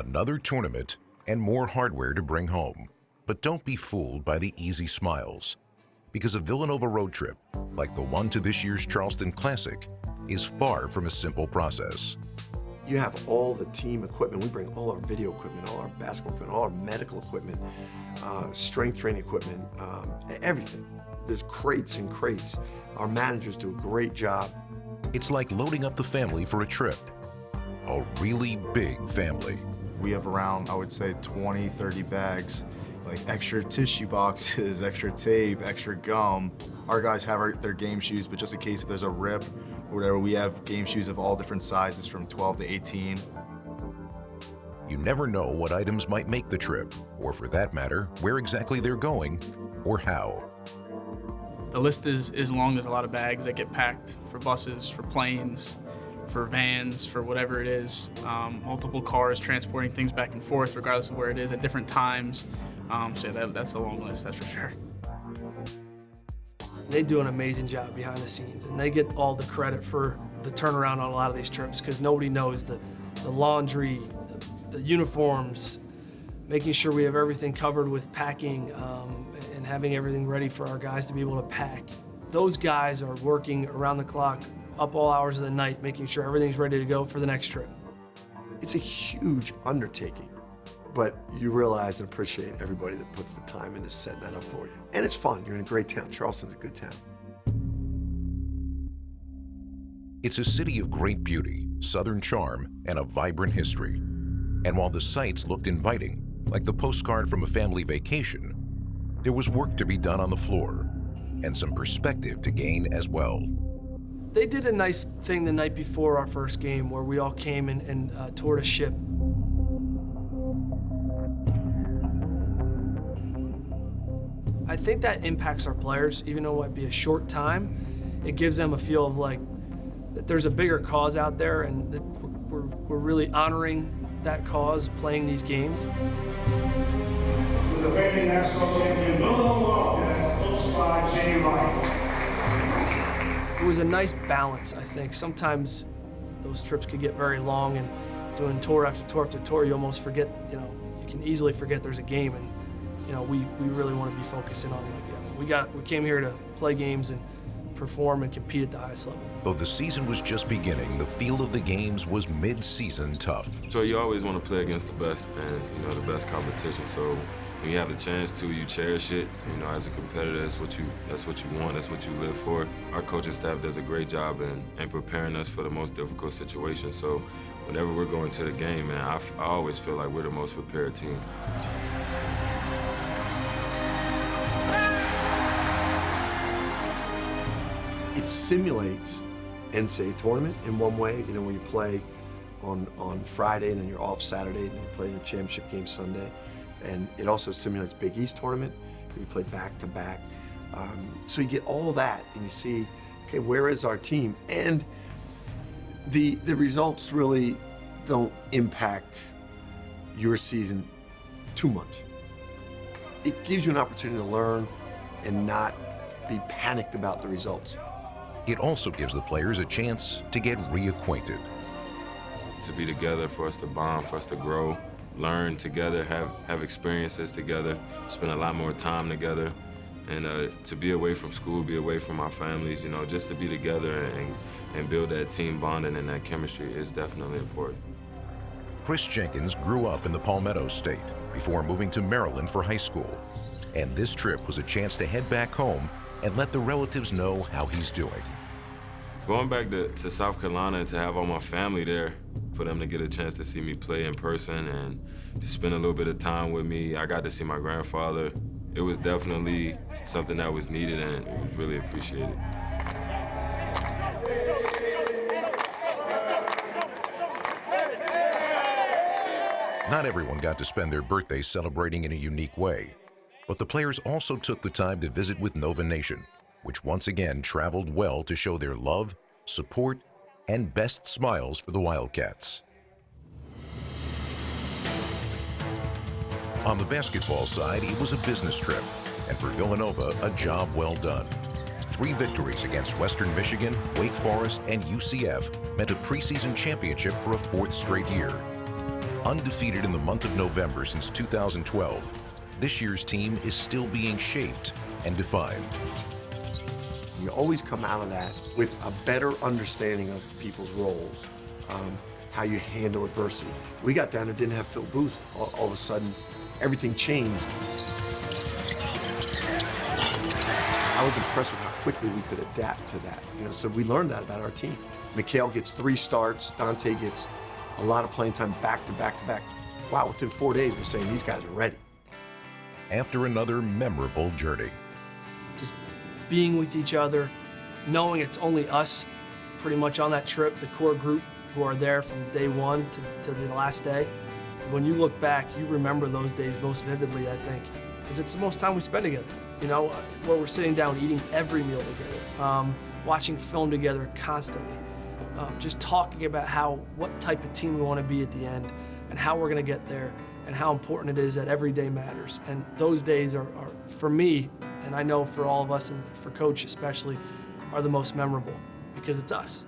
Another tournament and more hardware to bring home. But don't be fooled by the easy smiles, because a Villanova road trip, like the one to this year's Charleston Classic, is far from a simple process. You have all the team equipment. We bring all our video equipment, all our basketball equipment, all our medical equipment, strength training equipment, everything. There's crates and crates. Our managers do a great job. It's like loading up the family for a trip. A really big family. We have around, I would say, 20, 30 bags, like extra tissue boxes, extra tape, extra gum. Our guys have their game shoes, but just in case if there's a rip or whatever, we have game shoes of all different sizes from 12 to 18. You never know what items might make the trip, or for that matter, where exactly they're going or how. The list is as long as a lot of bags that get packed for buses, for planes, for vans, for whatever it is. Multiple cars transporting things back and forth, regardless of where it is at different times. So yeah, that's a long list, that's for sure. They do an amazing job behind the scenes, and they get all the credit for the turnaround on a lot of these trips, because nobody knows the laundry, the uniforms, making sure we have everything covered with packing, and having everything ready for our guys to be able to pack. Those guys are working around the clock, up all hours of the night, making sure everything's ready to go for the next trip. It's a huge undertaking, but you realize and appreciate everybody that puts the time into setting that up for you. And it's fun. You're in a great town. Charleston's a good town. It's a city of great beauty, southern charm, and a vibrant history. And while the sights looked inviting, like the postcard from a family vacation, there was work to be done on the floor, and some perspective to gain as well. They did a nice thing the night before our first game where we all came and toured a ship. I think that impacts our players, even though it might be a short time. It gives them a feel of like that there's a bigger cause out there, and that we're really honoring that cause playing these games. The defending national champion, Villanova Wildcats, coached by Jay Wright. It was a nice balance, I think. Sometimes those trips could get very long, and doing tour after tour after tour, you almost forget, you can easily forget there's a game, and we really want to be focusing on, like, we came here to play games and perform and compete at the highest level. Though the season was just beginning, the feel of the games was mid-season tough. So you always want to play against the best and, the best competition. So when you have the chance to, you cherish it. As a competitor, that's what you want, that's what you live for. Our coaching staff does a great job in preparing us for the most difficult situations. So whenever we're going to the game, man, I always feel like we're the most prepared team. It simulates NCAA tournament in one way, where you play on Friday and then you're off Saturday and then you play in a championship game Sunday. And it also simulates Big East tournament, where you play back-to-back. So you get all that and you see, okay, where is our team? And the results really don't impact your season too much. It gives you an opportunity to learn and not be panicked about the results. It also gives the players a chance to get reacquainted. To be together, for us to bond, for us to grow, learn together, have experiences together, spend a lot more time together, and to be away from school, be away from our families, just to be together and build that team bonding and that chemistry is definitely important. Chris Jenkins grew up in the Palmetto State before moving to Maryland for high school. And this trip was a chance to head back home and let the relatives know how he's doing. Going back to South Carolina and to have all my family there, for them to get a chance to see me play in person and to spend a little bit of time with me. I got to see my grandfather. It was definitely something that was needed, and it was really appreciated. Not everyone got to spend their birthdays celebrating in a unique way, but the players also took the time to visit with Nova Nation, which once again traveled well to show their love, support, and best smiles for the Wildcats. On the basketball side, it was a business trip, and for Villanova, a job well done. 3 victories against Western Michigan, Wake Forest, and UCF meant a preseason championship for a 4th straight year. Undefeated in the month of November since 2012, this year's team is still being shaped and defined. You always come out of that with a better understanding of people's roles, how you handle adversity. We got down and didn't have Phil Booth. All of a sudden, everything changed. I was impressed with how quickly we could adapt to that. So we learned that about our team. Mikal gets 3 starts, Dante gets a lot of playing time back to back to back. Wow, within 4 days, we're saying these guys are ready. After another memorable journey, Just being with each other, knowing it's only us pretty much on that trip, the core group who are there from day one to the last day. When you look back, you remember those days most vividly, I think, because it's the most time we spend together, where we're sitting down eating every meal together, watching film together constantly, just talking about what type of team we want to be at the end and how we're going to get there and how important it is that every day matters. And those days are, for me, and I know for all of us and for Coach especially, are the most memorable because it's us.